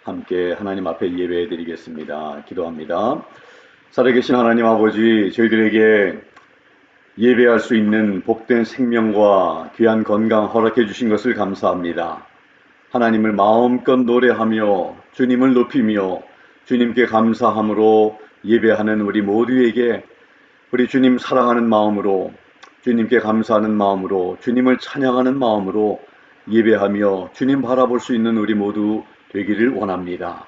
함께 하나님 앞에 예배해 드리겠습니다. 기도합니다. 살아계신 하나님 아버지, 저희들에게 예배할 수 있는 복된 생명과 귀한 건강 허락해 주신 것을 감사합니다. 하나님을 마음껏 노래하며 주님을 높이며 주님께 감사함으로 예배하는 우리 모두에게 우리 주님 사랑하는 마음으로, 주님께 감사하는 마음으로, 주님을 찬양하는 마음으로 예배하며 주님 바라볼 수 있는 우리 모두 되기를 원합니다.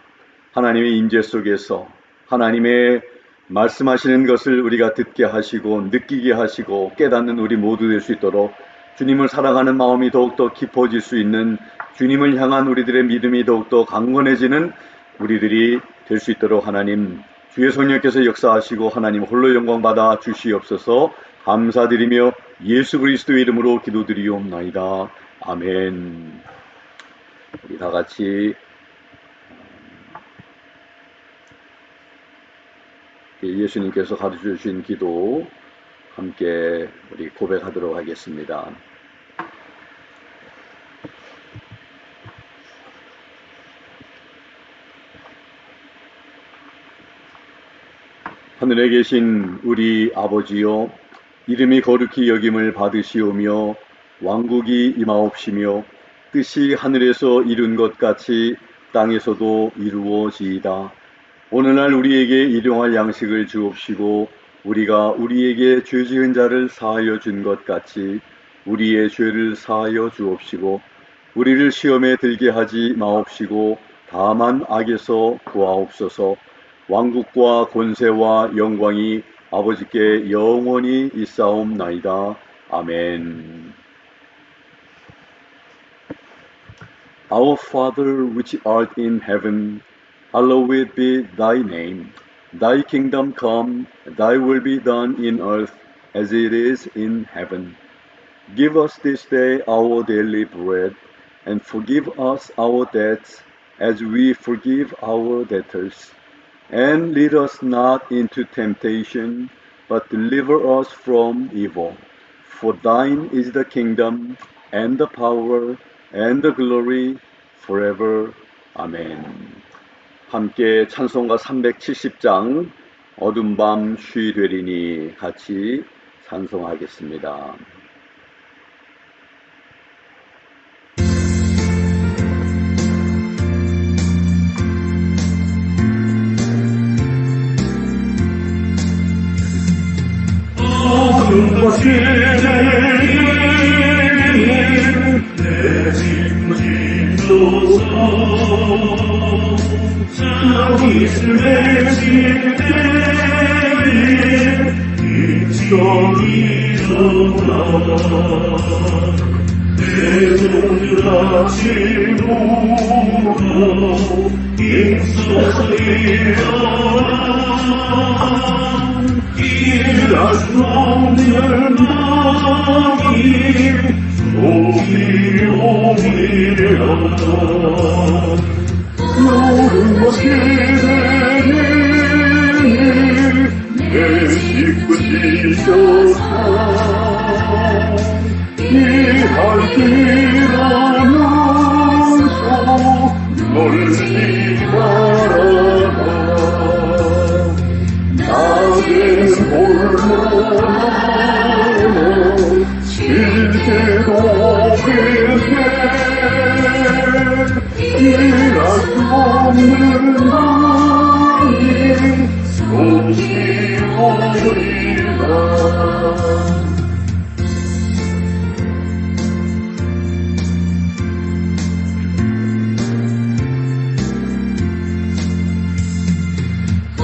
하나님의 임재 속에서 하나님의 말씀하시는 것을 우리가 듣게 하시고 느끼게 하시고 깨닫는 우리 모두 될 수 있도록 주님을 사랑하는 마음이 더욱더 깊어질 수 있는, 주님을 향한 우리들의 믿음이 더욱더 강건해지는 우리들이 될 수 있도록 하나님 주의 성령께서 역사하시고 하나님 홀로 영광 받아 주시옵소서. 감사드리며 예수 그리스도의 이름으로 기도드리옵나이다. 아멘. 우리 다 같이 예수님께서 가르쳐 주신 기도 함께 우리 고백하도록 하겠습니다. 하늘에 계신 우리 아버지여, 이름이 거룩히 여김을 받으시오며 왕국이 임하옵시며 뜻이 하늘에서 이룬 것 같이 땅에서도 이루어지이다. 오늘날 우리에게 일용할 양식을 주옵시고 우리가 우리에게 죄 지은 자를 사하여 준 것 같이 우리의 죄를 사하여 주옵시고 우리를 시험에 들게 하지 마옵시고 다만 악에서 구하옵소서. 왕국과 권세와 영광이 아버지께 영원히 있사옵나이다. 아멘. Our Father which art in heaven, hallowed be thy name. Thy kingdom come, thy will be done in earth as it is in heaven. Give us this day our daily bread, and forgive us our debts as we forgive our debtors. And lead us not into temptation, but deliver us from evil. For thine is the kingdom, and the power, and the glory, forever. 아멘. 함께 찬송가 370장 어둠 밤 쉬 되리니 같이 찬송하겠습니다. 어둠 밤 쉬 되리니 내 짐지소서. 자기를 내실 때에 인정이 전하 내 손을 아침으로 있어서 일어나 일할 수 없는 마음이 속이 오리라. 여름 시대니 내 식구 지셔서 이할 길하면서 멀지 말아라. 나는 홀로 실제로 일할 수 없는 나의 속이 오리라.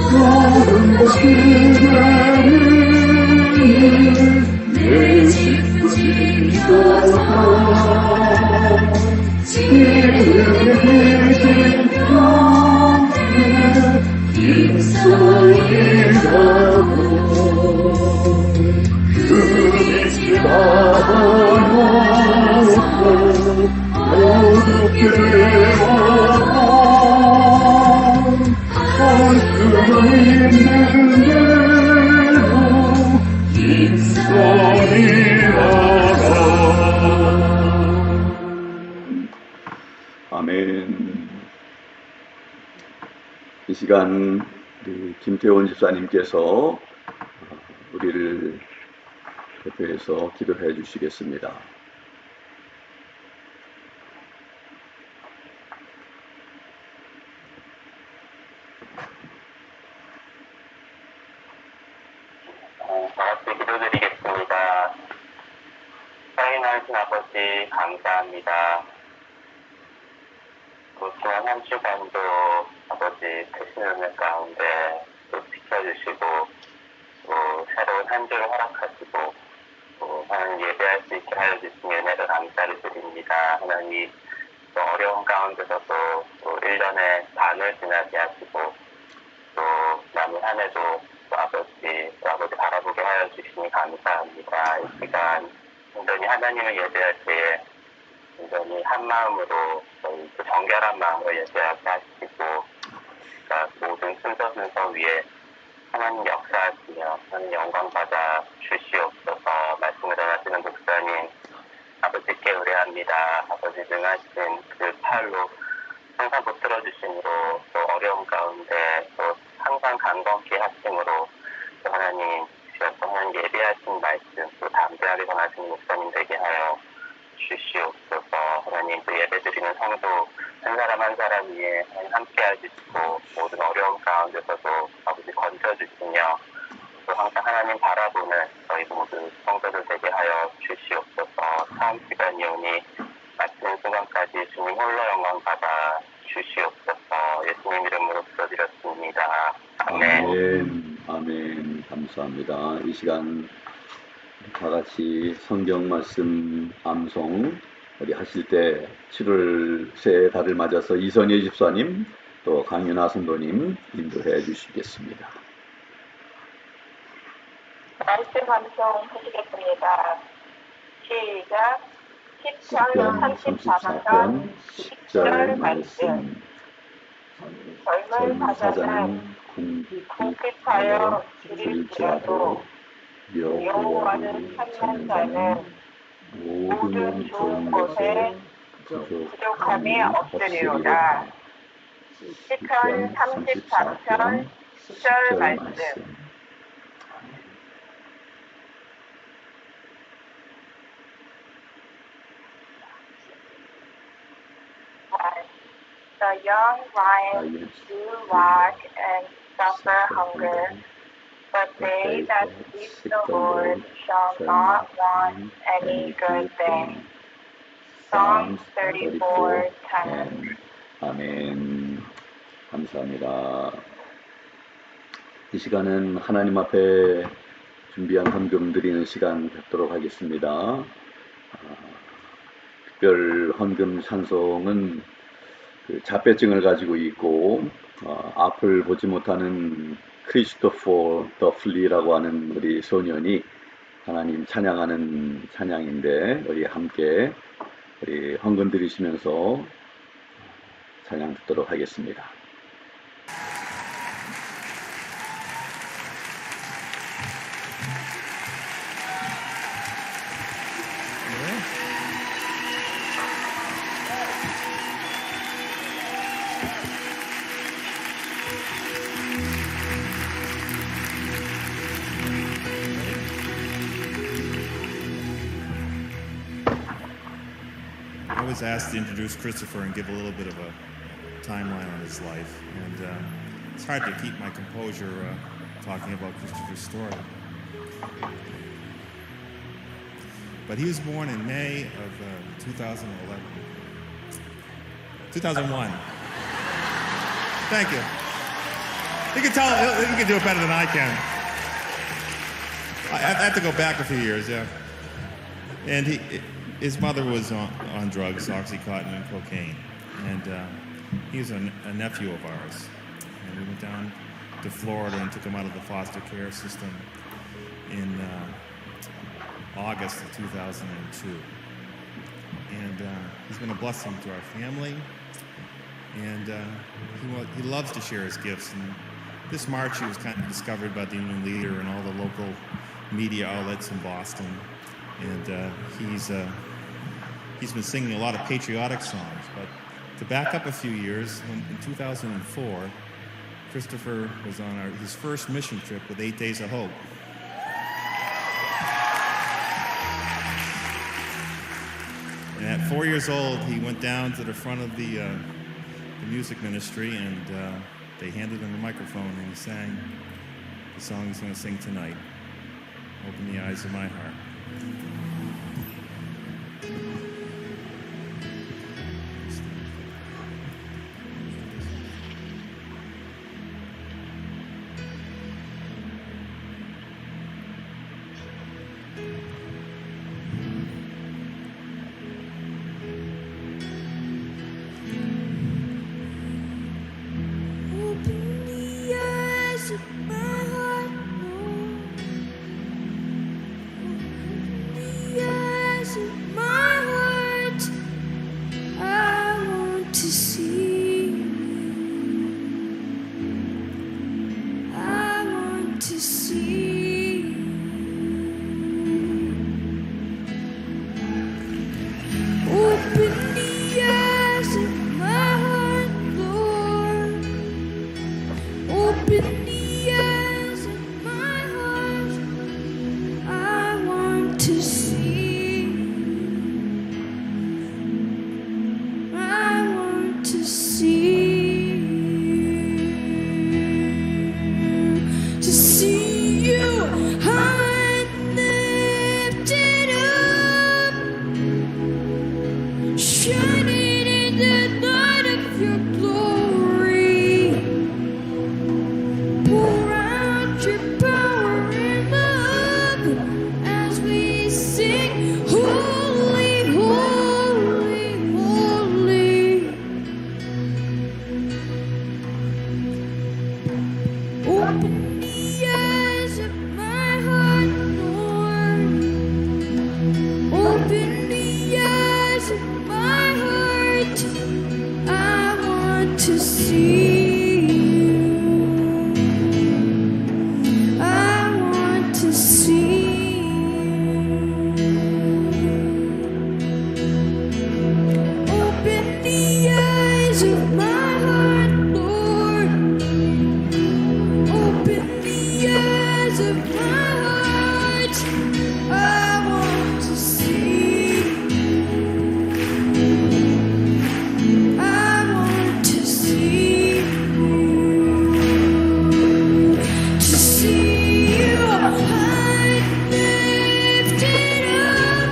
여름 시대니 내 식구 지셔서 지혜를 계신 가운데 힘쓰이라고 그 빛이 받아놓고 어둡게 되어가 할 수는 있는데도 힘쓰이라가 이 시간 우리 김태원 집사님께서 우리를 대표해서 기도해 주시겠습니다. 같이 기도드리겠습니다. 사랑하신 아버지 감사합니다. 지난 한 주간도 아버지 크신 은혜 가운데 또 지켜주시고 또 새로운 한 주를 허락하시고 또 하나님 예배할 수 있게 하여 주신 은혜를 감사를 드립니다. 하나님 또 어려운 가운데서도 또 1년의 반을 지나게 하시고 또 남은 한 해도 또 아버지 바라보게 하여 주시니 감사합니다. 이 시간 온전히 하나님을 예배할 때에 온전히 한 마음으로 저희 그 정결한 마음으로 예배하게 하시고 모든 순서 위에 하나님 역사하시며 하나님 영광 받아 주시옵소서. 말씀을 전하시는 목사님 아버지께 의뢰합니다. 아버지 능하신 그 팔로 항상 붙들어 주심으로 또 어려움 가운데 또 항상 강건케 하심으로 또 하나님 하나님 예배하신 말씀 또 담대하게 전하시는 목사님 되게 하여 주시옵소서. 하나님 또 예배드리는 성도 한 사람 한 사람 위에 함께 해주시고 모든 어려움 가운데서도 아버지 건져주시며 또 항상 하나님 바라보는 저희 모든 성도들 되게 하여 주시옵소서. 다음 시간이 오니 마치는 순간까지 주님 홀로 영광 받아 주시옵소서. 예수님 이름으로 기도드렸습니다. 아멘. 아멘. 아멘. 감사합니다. 이 시간 다 같이 성경 말씀 암송 우리 하실 때 7월 새 달을 맞아서 이선희 집사님 또 강윤아 선도님 인도해 주시겠습니다. 말씀 암송 하시겠습니다. 시작. 10편 34편 10절 말씀. 젊은 사자는 궁핍하여 줄일지라도 여호와를 찾는 자는 모든 좋은 것에 부족함이 없으리로다. 시편 34편 10절 말씀. The young lions do lack and suffer hunger, but they that seek the Lord shall not want any good thing. Psalms 34:10. 아멘. 감사합니다. 이 시간은 하나님 앞에 준비한 헌금 드리는 시간 갖도록 하겠습니다. 특별 헌금 찬송은 그 자폐증을 가지고 있고 앞을 보지 못하는 크리스토퍼 더플리라고 하는 우리 소년이 하나님 찬양하는 찬양인데 우리 함께 우리 헌금 드리시면서 찬양 듣도록 하겠습니다. I was asked to introduce Christopher and give a little bit of a timeline on his life, and it's hard to keep my composure talking about Christopher's story. But he was born in May of 2001. Thank you. You can tell, you can do it better than I can. I have to go back a few years, yeah. And his mother was on drugs, Oxycontin and cocaine, and he was a nephew of ours. And we went down to Florida and took him out of the foster care system in August of 2002. And he's been a blessing to our family, and he loves to share his gifts. And this March he was kind of discovered by the Union Leader and all the local media outlets in Boston. And he's been singing a lot of patriotic songs. But to back up a few years, in 2004, Christopher was on his first mission trip with 8 Days of Hope. And at 4 years old, he went down to the front of the music ministry, and they handed him a microphone, and he sang the song he's going to sing tonight, Open the Eyes of My Heart. Open the eyes of my heart, Lord. Open the eyes of my heart. I want to see you. I want to see you. Open the eyes of my heart, Lord. Open the eyes of my heart. I want to see you. I want to see you. To see you high and lifted up, shining in the light of your glory. Pour out your power and love as we sing, holy, holy, holy. Open the eyes of my heart, Lord. Open the eyes of my heart. I want to see you. I want to see you. Open the eyes of my heart, Lord. Open the eyes of my heart. I want to see you. I want to see you. To see you high and lifted up,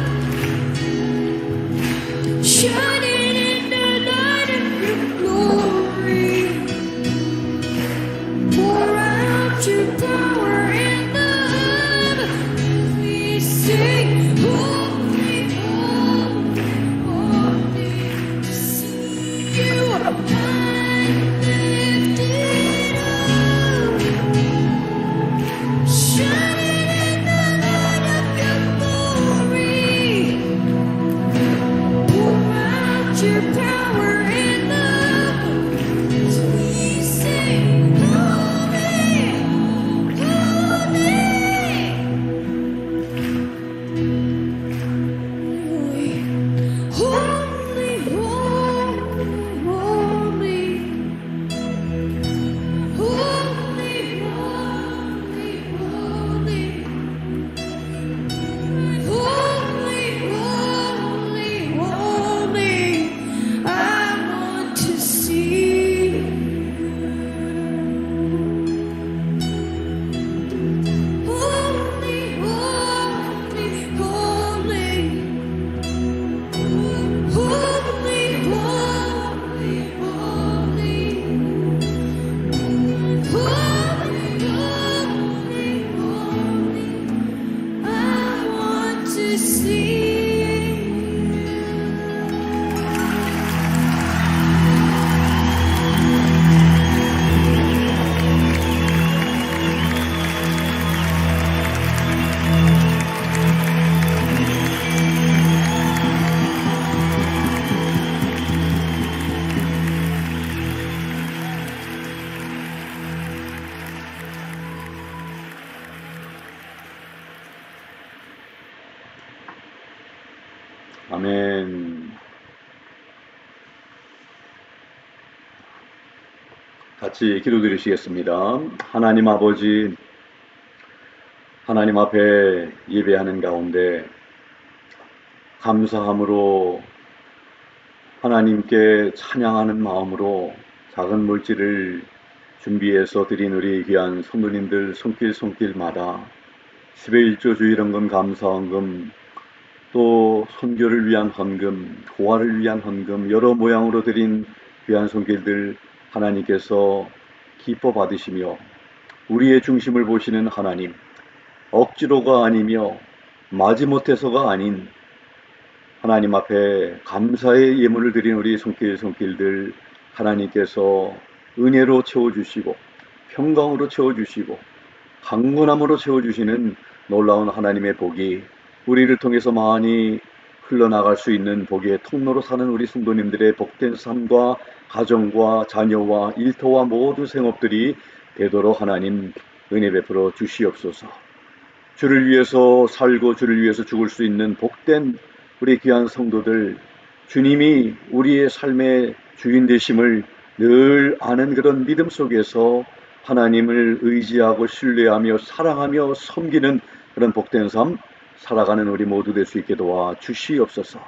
shining in the light of your glory. Pour out your power and love as we sing, holy, holy, holy. To see you high and lifted up, shining in the light of your glory. Pour out your power and love as we sing, holy, holy, holy, holy, holy, holy, holy, holy. I want to see you. Holy, holy, holy. Holy, holy, holy. Holy, holy, holy. I want to see you. 아멘. 같이 기도드리시겠습니다. 하나님 아버지, 하나님 앞에 예배하는 가운데 감사함으로 하나님께 찬양하는 마음으로 작은 물질을 준비해서 드린 우리 귀한 성도님들 손길마다 10의 1조 주일헌금 감사헌금 또 선교를 위한 헌금, 고아를 위한 헌금, 여러 모양으로 드린 귀한 손길들 하나님께서 기뻐 받으시며 우리의 중심을 보시는 하나님, 억지로가 아니며 마지못해서가 아닌 하나님 앞에 감사의 예물을 드린 우리 손길들 하나님께서 은혜로 채워주시고 평강으로 채워주시고 강건함으로 채워주시는 놀라운 하나님의 복이 우리를 통해서 많이 흘러나갈 수 있는 복의 통로로 사는 우리 성도님들의 복된 삶과 가정과 자녀와 일터와 모든 생업들이 되도록 하나님 은혜 베풀어 주시옵소서. 주를 위해서 살고 주를 위해서 죽을 수 있는 복된 우리 귀한 성도들, 주님이 우리의 삶의 주인 되심을 늘 아는 그런 믿음 속에서 하나님을 의지하고 신뢰하며 사랑하며 섬기는 그런 복된 삶 살아가는 우리 모두 될 수 있게 도와 주시옵소서.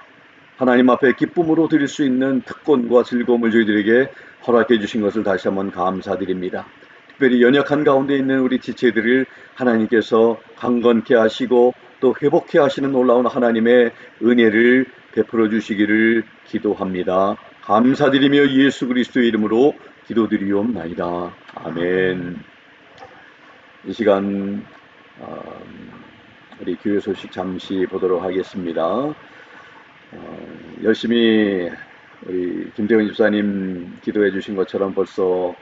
하나님 앞에 기쁨으로 드릴 수 있는 특권과 즐거움을 저희들에게 허락해 주신 것을 다시 한번 감사드립니다. 특별히 연약한 가운데 있는 우리 지체들을 하나님께서 강건케 하시고 또 회복케 하시는 놀라운 하나님의 은혜를 베풀어 주시기를 기도합니다. 감사드리며 예수 그리스도의 이름으로 기도드리옵나이다. 아멘. 이 시간 우리 교회 소식 잠시 보도록 하겠습니다. 열심히 우리 김대훈 집사님 기도해 주신 것처럼 벌써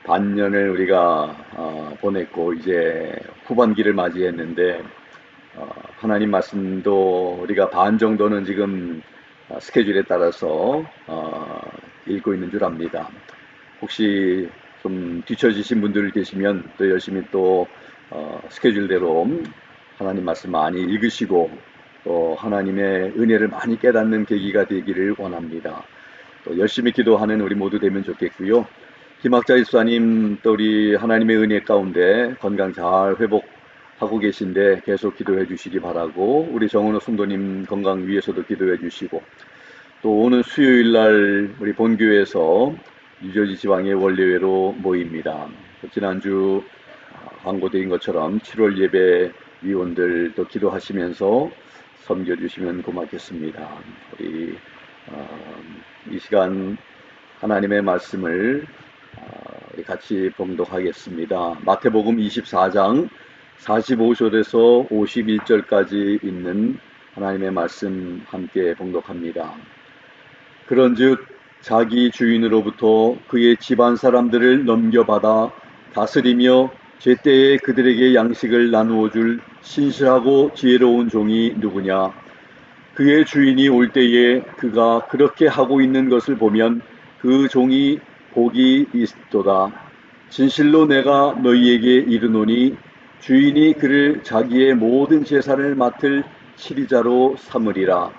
반년을 우리가 보냈고 이제 후반기를 맞이했는데 하나님 말씀도 우리가 반 정도는 지금 스케줄에 따라서 읽고 있는 줄 압니다. 혹시 좀 뒤처지신 분들 계시면 또 열심히 또 스케줄대로 하나님 말씀 많이 읽으시고 또 하나님의 은혜를 많이 깨닫는 계기가 되기를 원합니다. 또 열심히 기도하는 우리 모두 되면 좋겠고요. 김학자 집사님 또 우리 하나님의 은혜 가운데 건강 잘 회복하고 계신데 계속 기도해 주시기 바라고, 우리 정은호 성도님 건강 위해서도 기도해 주시고, 또 오는 수요일날 우리 본교회에서 뉴저지 지방의 원례회로 모입니다. 지난주 광고드린 것처럼 7월 예배 위원들도 기도하시면서 섬겨주시면 고맙겠습니다. 우리 이 시간 하나님의 말씀을 우리 같이 봉독하겠습니다. 마태복음 24장 45절에서 51절까지 있는 하나님의 말씀 함께 봉독합니다. 그런즉 자기 주인으로부터 그의 집안 사람들을 넘겨받아 다스리며 제때에 그들에게 양식을 나누어 줄 신실하고 지혜로운 종이 누구냐? 그의 주인이 올 때에 그가 그렇게 하고 있는 것을 보면 그 종이 복이 있도다. 진실로 내가 너희에게 이르노니 주인이 그를 자기의 모든 재산을 맡을 치리자로 삼으리라.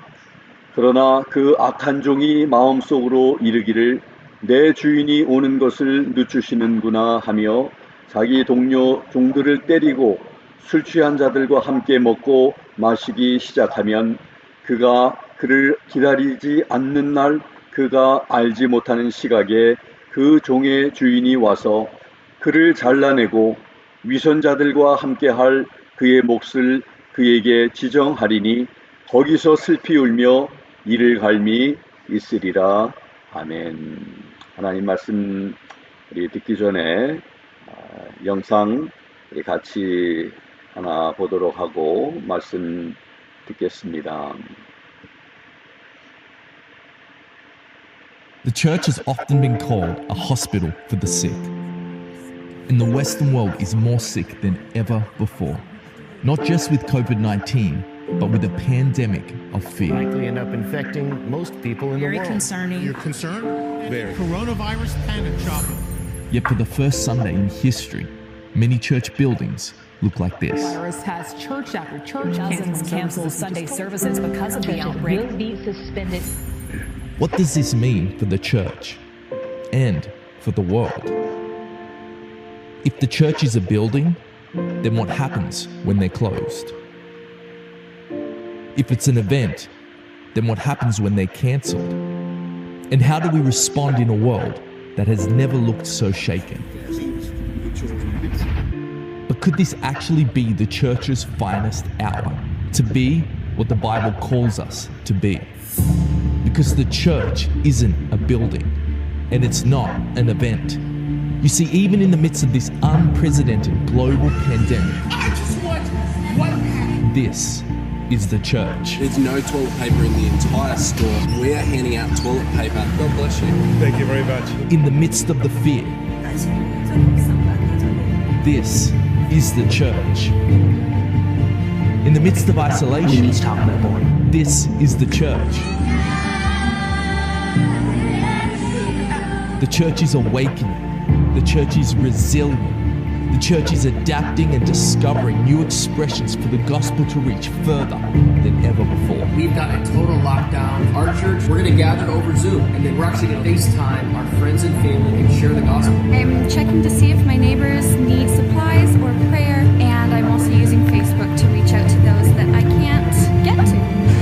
그러나 그 악한 종이 마음속으로 이르기를 내 주인이 오는 것을 늦추시는구나 하며 자기 동료 종들을 때리고 술 취한 자들과 함께 먹고 마시기 시작하면 그가 그를 기다리지 않는 날 그가 알지 못하는 시각에 그 종의 주인이 와서 그를 잘라내고 위선자들과 함께할 그의 몫을 그에게 지정하리니 거기서 슬피 울며 이를 갈미 있으리라. 아멘. 하나님 말씀 우리 듣기 전에 영상 우리 같이 하나 보도록 하고 말씀 듣겠습니다. The church has often been called a hospital for the sick. And the Western world is more sick than ever before. Not just with COVID-19, but with a pandemic of fear. Likely end up infecting most people in the Very world. concerning. You're concerned? Coronavirus panic shopping. Yet for the first Sunday in history, many church buildings look like this. Virus has church after church cancel Sunday services because of the outbreak. Will be suspended. What does this mean for the church and for the world? If the church is a building, then what happens when they're closed? If it's an event, then what happens when they're cancelled? And how do we respond in a world that has never looked so shaken? But could this actually be the church's finest hour? To be what the Bible calls us to be? Because the church isn't a building, and it's not an event. You see, even in the midst of this unprecedented global pandemic, this is the church. There's no toilet paper in the entire store. We are handing out toilet paper. God bless you. Thank you very much. In the midst of the fear, this is the church. In the midst of isolation, this is the church. The church is awakening. The church is resilient. The church is adapting and discovering new expressions for the gospel to reach further than ever before. We've got a total lockdown. Our church, we're going to gather over Zoom, and then we're actually going to FaceTime our friends and family and share the gospel. I'm checking to see if my neighbors need supplies or prayer, and I'm also using Facebook to reach out to those that I can't get to.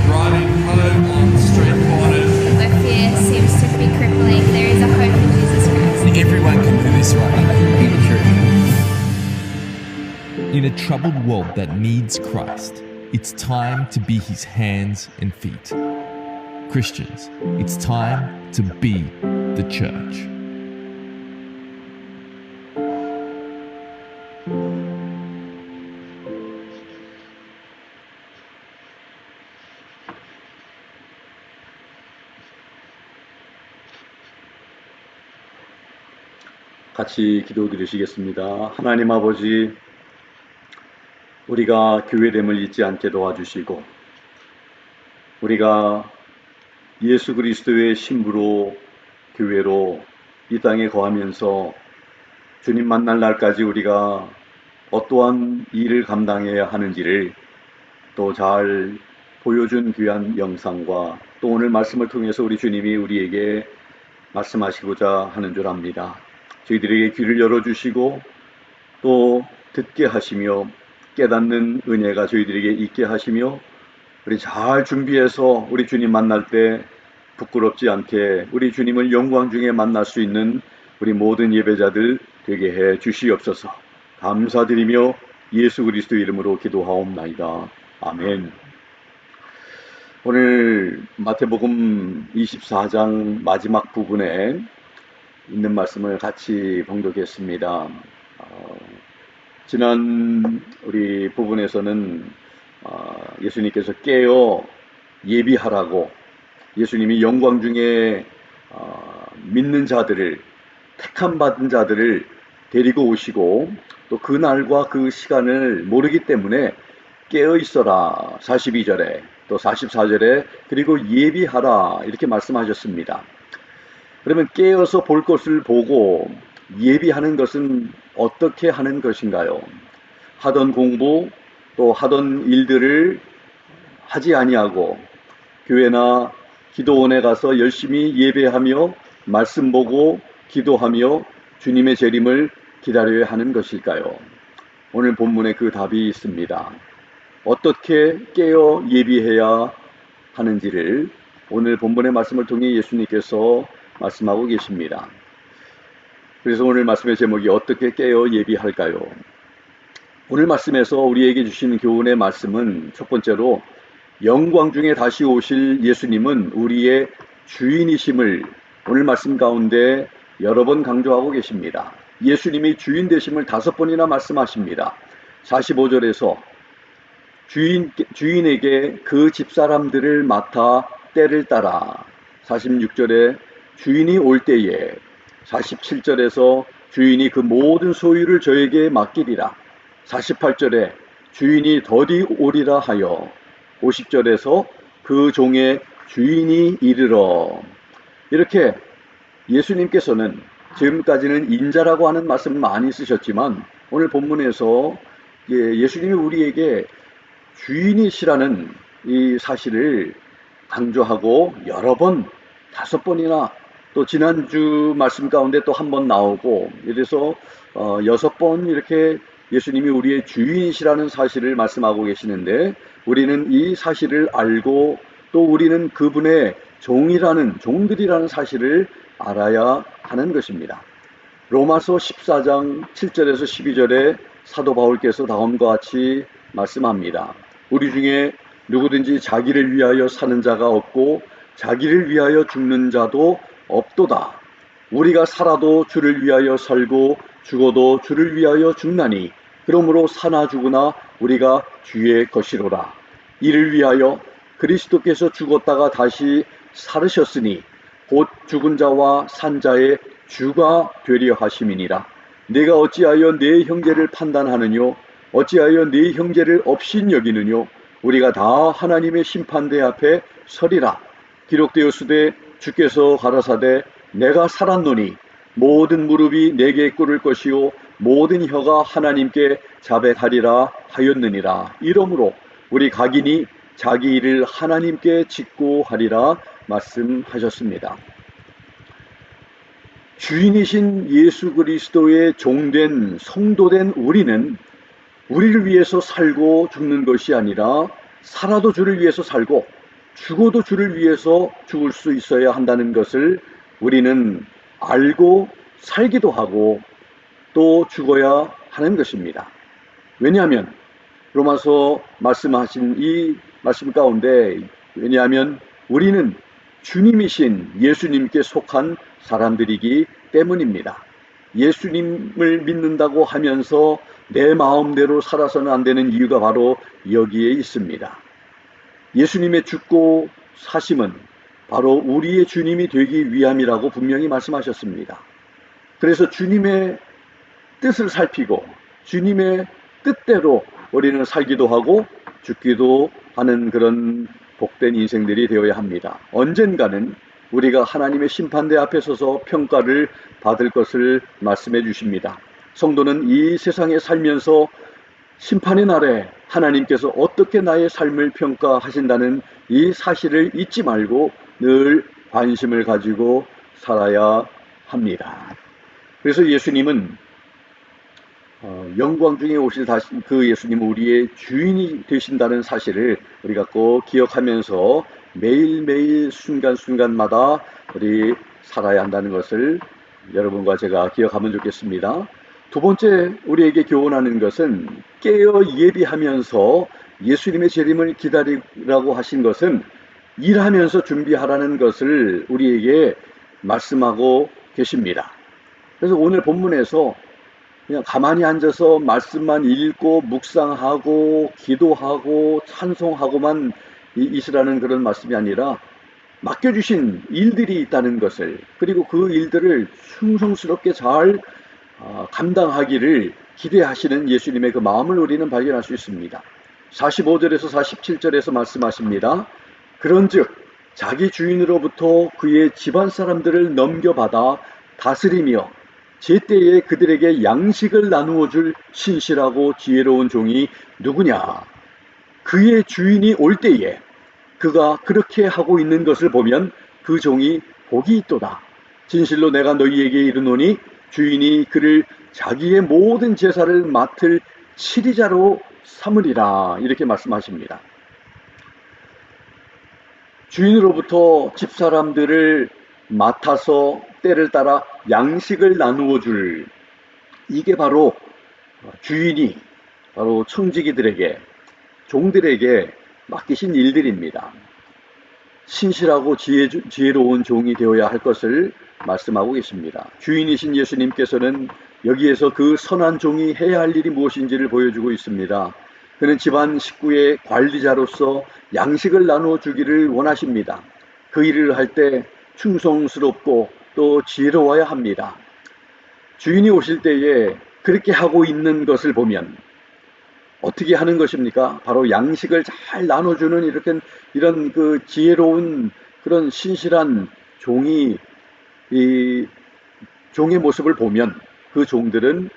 Driving home on street corners. Where fear seems to be crippling, there is a hope in Jesus Christ. Everyone can do this right now. Be the church. In a troubled world that needs Christ, it's time to be his hands and feet. Christians, it's time to be the church. 같이 기도드리시겠습니다. 하나님 아버지, 우리가 교회됨을 잊지 않게 도와주시고, 우리가 예수 그리스도의 신부로 교회로 이 땅에 거하면서 주님 만날 날까지 우리가 어떠한 일을 감당해야 하는지를 또 잘 보여준 귀한 영상과 또 오늘 말씀을 통해서 우리 주님이 우리에게 말씀하시고자 하는 줄 압니다. 저희들에게 귀를 열어주시고 또 듣게 하시며 깨닫는 은혜가 저희들에게 있게 하시며 우리 잘 준비해서 우리 주님 만날 때 부끄럽지 않게 우리 주님을 영광 중에 만날 수 있는 우리 모든 예배자들 되게 해 주시옵소서. 감사드리며 예수 그리스도 이름으로 기도하옵나이다. 아멘. 오늘 마태복음 24장 마지막 부분에 있는 말씀을 같이 봉독했습니다. 지난 우리 부분에서는 예수님께서 깨어 예비하라고 예수님이 영광 중에 믿는 자들을 택함 받은 자들을 데리고 오시고 또 그 날과 그 시간을 모르기 때문에 깨어 있어라 42절에 또 44절에 그리고 예비하라 이렇게 말씀하셨습니다. 그러면 깨어서 볼 것을 보고 예비하는 것은 어떻게 하는 것인가요? 하던 공부 또 하던 일들을 하지 아니하고 교회나 기도원에 가서 열심히 예배하며 말씀 보고 기도하며 주님의 재림을 기다려야 하는 것일까요? 오늘 본문에 그 답이 있습니다. 어떻게 깨어 예비해야 하는지를 오늘 본문의 말씀을 통해 예수님께서 말씀하고 계십니다. 그래서 오늘 말씀의 제목이 어떻게 깨어 예비할까요? 오늘 말씀에서 우리에게 주시는 교훈의 말씀은 첫 번째로 영광 중에 다시 오실 예수님은 우리의 주인이심을 오늘 말씀 가운데 여러 번 강조하고 계십니다. 예수님이 주인 되심을 5번이나 말씀하십니다. 45절에서 주인에게 그 집사람들을 맡아 때를 따라 46절에 주인이 올 때에 47절에서 주인이 그 모든 소유를 저에게 맡기리라 48절에 주인이 더디 오리라 하여 50절에서 그 종의 주인이 이르러 이렇게 예수님께서는 지금까지는 인자라고 하는 말씀 많이 쓰셨지만 오늘 본문에서 예수님이 우리에게 주인이시라는 이 사실을 강조하고 여러 번 5번이나 또 지난주 말씀 가운데 또 한 번 나오고, 이래서 6번 이렇게 예수님이 우리의 주인이시라는 사실을 말씀하고 계시는데, 우리는 이 사실을 알고 또 우리는 그분의 종들이라는 사실을 알아야 하는 것입니다. 로마서 14장 7절에서 12절에 사도 바울께서 다음과 같이 말씀합니다. 우리 중에 누구든지 자기를 위하여 사는 자가 없고 자기를 위하여 죽는 자도 없도다. 우리가 살아도 주를 위하여 살고 죽어도 주를 위하여 죽나니 그러므로 사나 죽으나 우리가 주의 것이로라. 이를 위하여 그리스도께서 죽었다가 다시 살으셨으니 곧 죽은 자와 산 자의 주가 되려 하심이니라. 내가 어찌하여 내 형제를 판단하느뇨? 어찌하여 네 형제를 업신 여기느뇨? 우리가 다 하나님의 심판대 앞에 서리라. 기록되었으되 주께서 가라사대 내가 살았노니 모든 무릎이 내게 꿇을 것이요 모든 혀가 하나님께 자백하리라 하였느니라. 이러므로 우리 각인이 자기 일을 하나님께 짓고 하리라 말씀하셨습니다. 주인이신 예수 그리스도의 종된 성도된 우리는 우리를 위해서 살고 죽는 것이 아니라 살아도 주를 위해서 살고 죽어도 주를 위해서 죽을 수 있어야 한다는 것을 우리는 알고 살기도 하고 또 죽어야 하는 것입니다. 왜냐하면 로마서 말씀하신 이 말씀 가운데, 왜냐하면 우리는 주님이신 예수님께 속한 사람들이기 때문입니다. 예수님을 믿는다고 하면서 내 마음대로 살아서는 안 되는 이유가 바로 여기에 있습니다. 예수님의 죽고 사심은 바로 우리의 주님이 되기 위함이라고 분명히 말씀하셨습니다. 그래서 주님의 뜻을 살피고 주님의 뜻대로 우리는 살기도 하고 죽기도 하는 그런 복된 인생들이 되어야 합니다. 언젠가는 우리가 하나님의 심판대 앞에 서서 평가를 받을 것을 말씀해 주십니다. 성도는 이 세상에 살면서 심판의 날에 하나님께서 어떻게 나의 삶을 평가하신다는 이 사실을 잊지 말고 늘 관심을 가지고 살아야 합니다. 그래서 예수님은 영광 중에 오실 그 예수님은 우리의 주인이 되신다는 사실을 우리가 꼭 기억하면서 매일매일 순간순간마다 우리 살아야 한다는 것을 여러분과 제가 기억하면 좋겠습니다. 두 번째 우리에게 교훈하는 것은 깨어 예비하면서 예수님의 재림을 기다리라고 하신 것은 일하면서 준비하라는 것을 우리에게 말씀하고 계십니다. 그래서 오늘 본문에서 그냥 가만히 앉아서 말씀만 읽고 묵상하고 기도하고 찬송하고만 있으라는 그런 말씀이 아니라 맡겨주신 일들이 있다는 것을, 그리고 그 일들을 충성스럽게 잘 감당하기를 기대하시는 예수님의 그 마음을 우리는 발견할 수 있습니다. 45절에서 47절에서 말씀하십니다. 그런즉 자기 주인으로부터 그의 집안 사람들을 넘겨받아 다스리며 제때에 그들에게 양식을 나누어 줄 신실하고 지혜로운 종이 누구냐? 그의 주인이 올 때에 그가 그렇게 하고 있는 것을 보면 그 종이 복이 있도다. 진실로 내가 너희에게 이르노니 주인이 그를 자기의 모든 제사를 맡을 치리자로 삼으리라. 이렇게 말씀하십니다. 주인으로부터 집사람들을 맡아서 때를 따라 양식을 나누어 줄, 이게 바로 주인이 바로 청지기들에게, 종들에게 맡기신 일들입니다. 신실하고 지혜로운 종이 되어야 할 것을 말씀하고 계십니다. 주인이신 예수님께서는 여기에서 그 선한 종이 해야 할 일이 무엇인지를 보여주고 있습니다. 그는 집안 식구의 관리자로서 양식을 나누어 주기를 원하십니다. 그 일을 할 때 충성스럽고 또 지혜로워야 합니다. 주인이 오실 때에 그렇게 하고 있는 것을 보면 어떻게 하는 것입니까? 바로 양식을 잘 나눠주는 이런 그 지혜로운 그런 신실한 종이, 이 종의 모습을 보면 그 종들은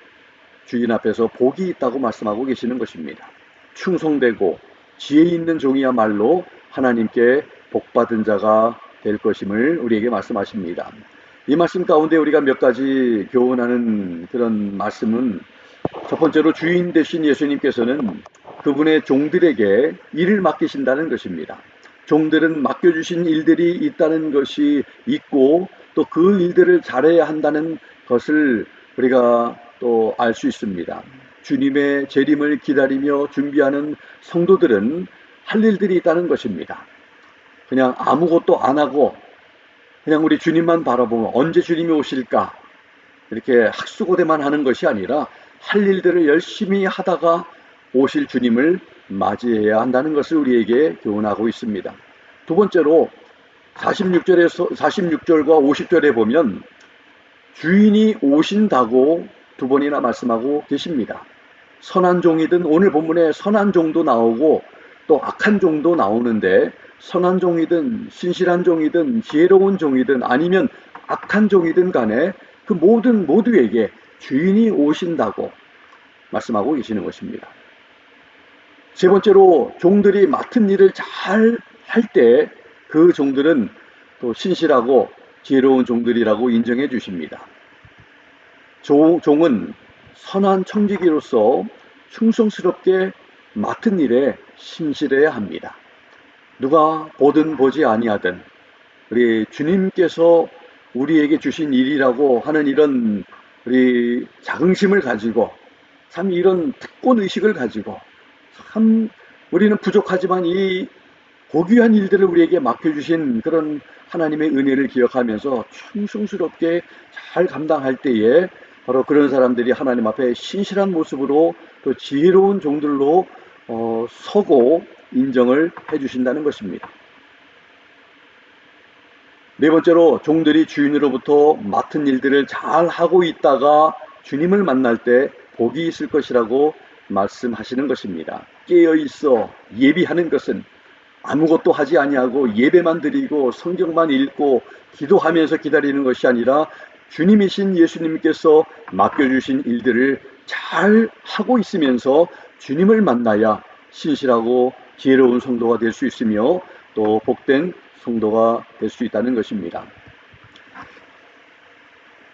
주인 앞에서 복이 있다고 말씀하고 계시는 것입니다. 충성되고 지혜 있는 종이야말로 하나님께 복받은 자가 될 것임을 우리에게 말씀하십니다. 이 말씀 가운데 우리가 몇 가지 교훈하는 그런 말씀은, 첫 번째로 주인 되신 예수님께서는 그분의 종들에게 일을 맡기신다는 것입니다. 종들은 맡겨주신 일들이 있다는 것이 있고, 또 그 일들을 잘해야 한다는 것을 우리가 또 알 수 있습니다. 주님의 재림을 기다리며 준비하는 성도들은 할 일들이 있다는 것입니다. 그냥 아무것도 안 하고 그냥 우리 주님만 바라보면 언제 주님이 오실까 이렇게 학수고대만 하는 것이 아니라 할 일들을 열심히 하다가 오실 주님을 맞이해야 한다는 것을 우리에게 교훈하고 있습니다. 두 번째로 46절과 50절에 보면 주인이 오신다고 두 번이나 말씀하고 계십니다. 선한 종이든, 오늘 본문에 선한 종도 나오고 또 악한 종도 나오는데, 선한 종이든 신실한 종이든 지혜로운 종이든 아니면 악한 종이든 간에 그 모두에게 주인이 오신다고 말씀하고 계시는 것입니다. 세 번째로 종들이 맡은 일을 잘 할 때 그 종들은 또 신실하고 지혜로운 종들이라고 인정해 주십니다. 종은 선한 청지기로서 충성스럽게 맡은 일에 신실해야 합니다. 누가 보든 보지 아니하든 우리 주님께서 우리에게 주신 일이라고 하는 이런 우리 자긍심을 가지고, 참 이런 특권의식을 가지고, 참 우리는 부족하지만 이 고귀한 일들을 우리에게 맡겨주신 그런 하나님의 은혜를 기억하면서 충성스럽게 잘 감당할 때에 바로 그런 사람들이 하나님 앞에 신실한 모습으로 또 지혜로운 종들로 서고 인정을 해주신다는 것입니다. 네 번째로 종들이 주인으로부터 맡은 일들을 잘 하고 있다가 주님을 만날 때 복이 있을 것이라고 말씀하시는 것입니다. 깨어있어 예비하는 것은 아무것도 하지 아니하고 예배만 드리고 성경만 읽고 기도하면서 기다리는 것이 아니라 주님이신 예수님께서 맡겨주신 일들을 잘 하고 있으면서 주님을 만나야 신실하고 지혜로운 성도가 될 수 있으며 또 복된 성도가 될 수 있다는 것입니다.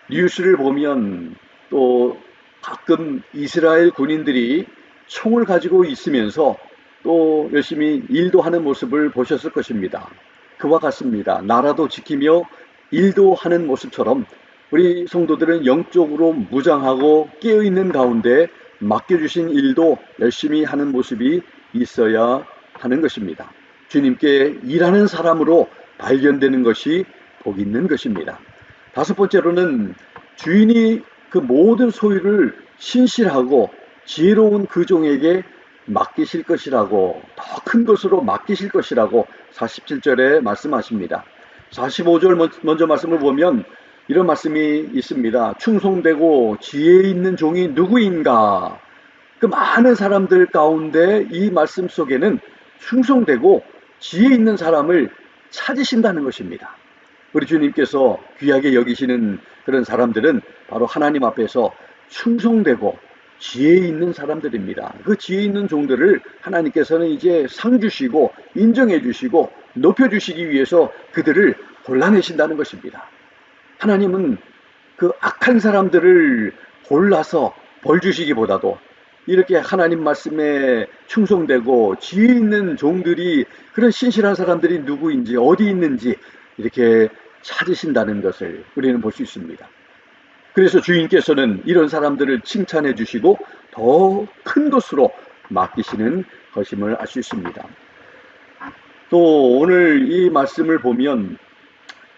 뉴스를 보면 또 가끔 이스라엘 군인들이 총을 가지고 있으면서 또 열심히 일도 하는 모습을 보셨을 것입니다. 그와 같습니다. 나라도 지키며 일도 하는 모습처럼 우리 성도들은 영적으로 무장하고 깨어있는 가운데 맡겨주신 일도 열심히 하는 모습이 있어야 하는 것입니다. 주님께 일하는 사람으로 발견되는 것이 복 있는 것입니다. 다섯 번째로는 주인이 그 모든 소유를 신실하고 지혜로운 그 종에게 맡기실 것이라고, 더 큰 것으로 맡기실 것이라고 47절에 말씀하십니다. 45절 먼저 말씀을 보면 이런 말씀이 있습니다. 충성되고 지혜 있는 종이 누구인가? 그 많은 사람들 가운데 이 말씀 속에는 충성되고 지혜 있는 사람을 찾으신다는 것입니다. 우리 주님께서 귀하게 여기시는 그런 사람들은 바로 하나님 앞에서 충성되고 지혜 있는 사람들입니다. 그 지혜 있는 종들을 하나님께서는 이제 상 주시고 인정해 주시고 높여 주시기 위해서 그들을 골라내신다는 것입니다. 하나님은 그 악한 사람들을 골라서 벌 주시기보다도 이렇게 하나님 말씀에 충성되고 지혜 있는 종들이, 그런 신실한 사람들이 누구인지 어디 있는지 이렇게 찾으신다는 것을 우리는 볼 수 있습니다. 그래서 주인께서는 이런 사람들을 칭찬해 주시고 더 큰 것으로 맡기시는 것임을 알 수 있습니다. 또 오늘 이 말씀을 보면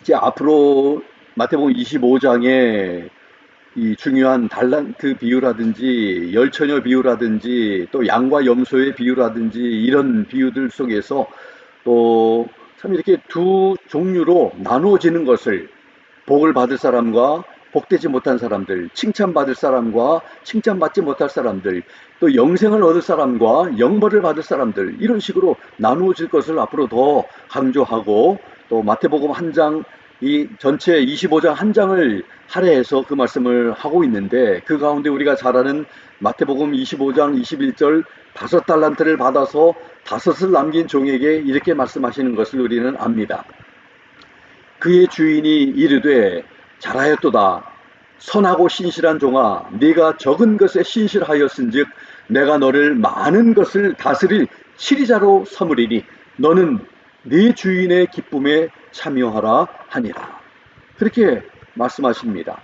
이제 앞으로 마태복음 25장에 이 중요한 달란트 비유라든지 열처녀 비유라든지 또 양과 염소의 비유라든지 이런 비유들 속에서 또 참 이렇게 두 종류로 나누어지는 것을, 복을 받을 사람과 복되지 못한 사람들, 칭찬받을 사람과 칭찬받지 못할 사람들, 또 영생을 얻을 사람과 영벌을 받을 사람들, 이런 식으로 나누어질 것을 앞으로 더 강조하고, 또 마태복음 한 장, 이 전체 25장 한 장을 할애해서 그 말씀을 하고 있는데, 그 가운데 우리가 잘 아는 마태복음 25장 21절 5달란트를 받아서 5을 남긴 종에게 이렇게 말씀하시는 것을 우리는 압니다. 그의 주인이 이르되 잘하였도다. 선하고 신실한 종아, 네가 적은 것에 신실하였은즉 내가 너를 많은 것을 다스릴 치리자로 삼으리니 너는 네 주인의 기쁨에 참여하라 하니라. 그렇게 말씀하십니다.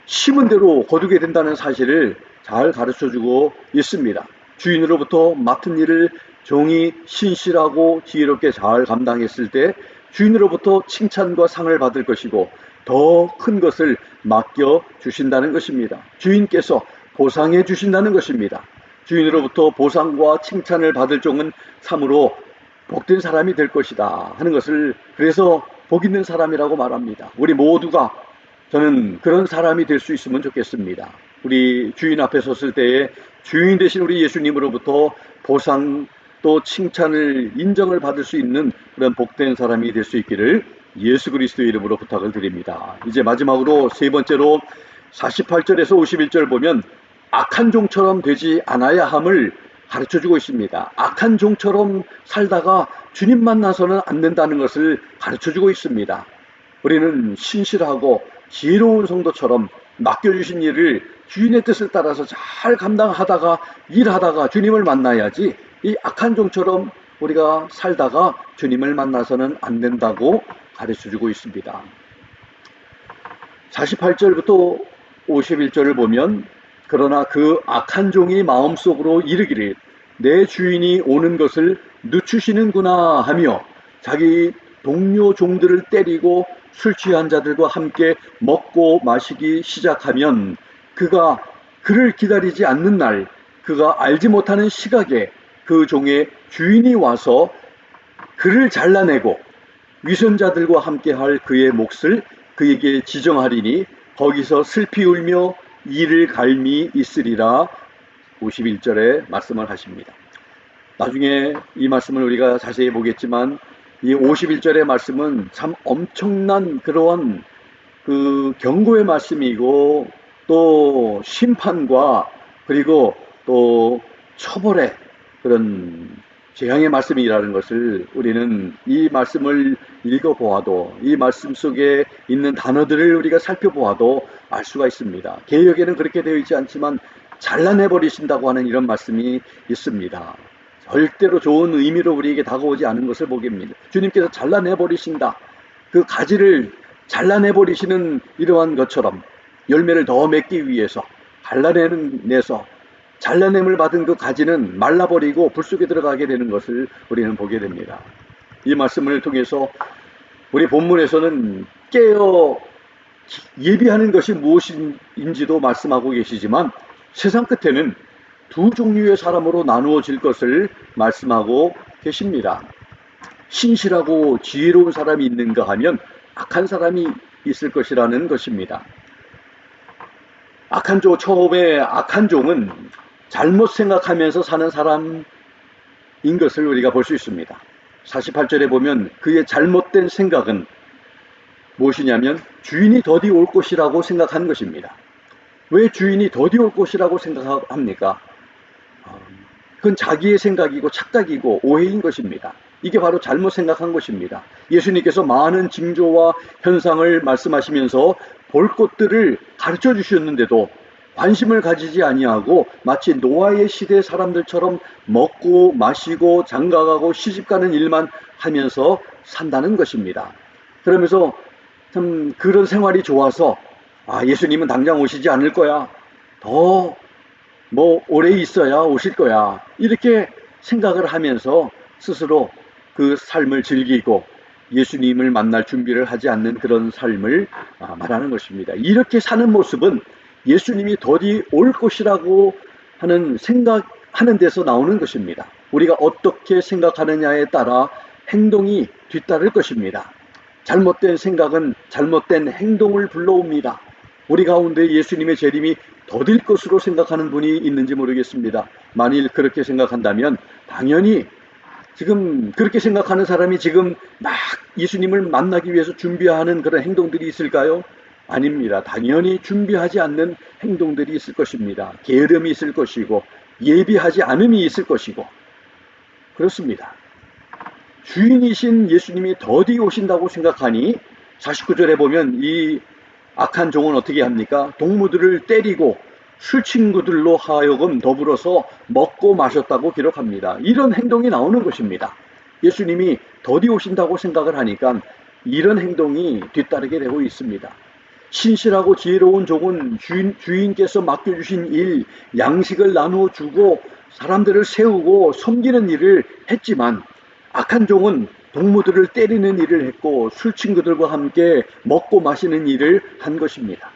심은 대로 거두게 된다는 사실을 잘 가르쳐주고 있습니다. 주인으로부터 맡은 일을 종이 신실하고 지혜롭게 잘 감당했을 때 주인으로부터 칭찬과 상을 받을 것이고 더 큰 것을 맡겨주신다는 것입니다. 주인께서 보상해 주신다는 것입니다. 주인으로부터 보상과 칭찬을 받을 종은 참으로 복된 사람이 될 것이다 하는 것을 그래서 복 있는 사람이라고 말합니다. 우리 모두가 저는 그런 사람이 될 수 있으면 좋겠습니다. 우리 주인 앞에 섰을 때에 주인 되신 우리 예수님으로부터 보상 또 칭찬을 인정을 받을 수 있는 그런 복된 사람이 될 수 있기를 예수 그리스도의 이름으로 부탁을 드립니다. 이제 마지막으로 세 번째로 48절에서 51절 보면 악한 종처럼 되지 않아야 함을 가르쳐주고 있습니다. 악한 종처럼 살다가 주님 만나서는 안 된다는 것을 가르쳐주고 있습니다. 우리는 신실하고 지혜로운 성도처럼 맡겨주신 일을 주인의 뜻을 따라서 잘 감당하다가 일하다가 주님을 만나야지 이 악한 종처럼 우리가 살다가 주님을 만나서는 안 된다고 가르쳐주고 있습니다. 48절부터 51절을 보면 그러나 그 악한 종이 마음속으로 이르기를 내 주인이 오는 것을 늦추시는구나 하며 자기 동료 종들을 때리고 술 취한 자들과 함께 먹고 마시기 시작하면 그가 그를 기다리지 않는 날 그가 알지 못하는 시각에 그 종의 주인이 와서 그를 잘라내고 위선자들과 함께 할 그의 몫을 그에게 지정하리니 거기서 슬피 울며 이를 갈미 있으리라. 51절에 말씀을 하십니다. 나중에 이 말씀을 우리가 자세히 보겠지만 이 51절의 말씀은 참 엄청난 그러한 그 경고의 말씀이고 또 심판과 그리고 또 처벌의 그런 재앙의 말씀이라는 것을 우리는 이 말씀을 읽어보아도 이 말씀 속에 있는 단어들을 우리가 살펴보아도 알 수가 있습니다. 개역에는 그렇게 되어 있지 않지만 잘라내버리신다고 하는 이런 말씀이 있습니다. 절대로 좋은 의미로 우리에게 다가오지 않은 것을 보게 됩니다. 주님께서 잘라내버리신다. 그 가지를 잘라내버리시는 이러한 것처럼 열매를 더 맺기 위해서 잘라냄을 받은 그 가지는 말라버리고 불 속에 들어가게 되는 것을 우리는 보게 됩니다. 이 말씀을 통해서 우리 본문에서는 깨어 예비하는 것이 무엇인지도 말씀하고 계시지만 세상 끝에는 두 종류의 사람으로 나누어질 것을 말씀하고 계십니다. 신실하고 지혜로운 사람이 있는가 하면 악한 사람이 있을 것이라는 것입니다. 처음에 악한 종은 잘못 생각하면서 사는 사람인 것을 우리가 볼 수 있습니다. 48절에 보면 그의 잘못된 생각은 무엇이냐면 주인이 더디 올 것이라고 생각한 것입니다. 왜 주인이 더디 올 것이라고 생각합니까? 그건 자기의 생각이고 착각이고 오해인 것입니다. 이게 바로 잘못 생각한 것입니다. 예수님께서 많은 징조와 현상을 말씀하시면서 볼 것들을 가르쳐 주셨는데도 관심을 가지지 아니하고 마치 노아의 시대 사람들처럼 먹고 마시고 장가가고 시집가는 일만 하면서 산다는 것입니다. 그러면서 참 그런 생활이 좋아서 예수님은 당장 오시지 않을 거야. 더 오래 있어야 오실 거야. 이렇게 생각을 하면서 스스로 그 삶을 즐기고 예수님을 만날 준비를 하지 않는 그런 삶을 말하는 것입니다. 이렇게 사는 모습은 예수님이 더디 올 것이라고 하는 생각하는 데서 나오는 것입니다. 우리가 어떻게 생각하느냐에 따라 행동이 뒤따를 것입니다. 잘못된 생각은 잘못된 행동을 불러옵니다. 우리 가운데 예수님의 재림이 더딜 것으로 생각하는 분이 있는지 모르겠습니다. 만일 그렇게 생각한다면 당연히 지금 그렇게 생각하는 사람이 지금 막 예수님을 만나기 위해서 준비하는 그런 행동들이 있을까요? 아닙니다. 당연히 준비하지 않는 행동들이 있을 것입니다. 게으름이 있을 것이고 예비하지 않음이 있을 것이고 그렇습니다. 주인이신 예수님이 더디 오신다고 생각하니 49절에 보면 이 악한 종은 어떻게 합니까? 동무들을 때리고 술 친구들로 하여금 더불어서 먹고 마셨다고 기록합니다. 이런 행동이 나오는 것입니다. 예수님이 더디 오신다고 생각을 하니까 이런 행동이 뒤따르게 되고 있습니다. 신실하고 지혜로운 종은 주인께서 맡겨주신 일, 양식을 나누어 주고 사람들을 세우고 섬기는 일을 했지만, 악한 종은 동무들을 때리는 일을 했고 술 친구들과 함께 먹고 마시는 일을 한 것입니다.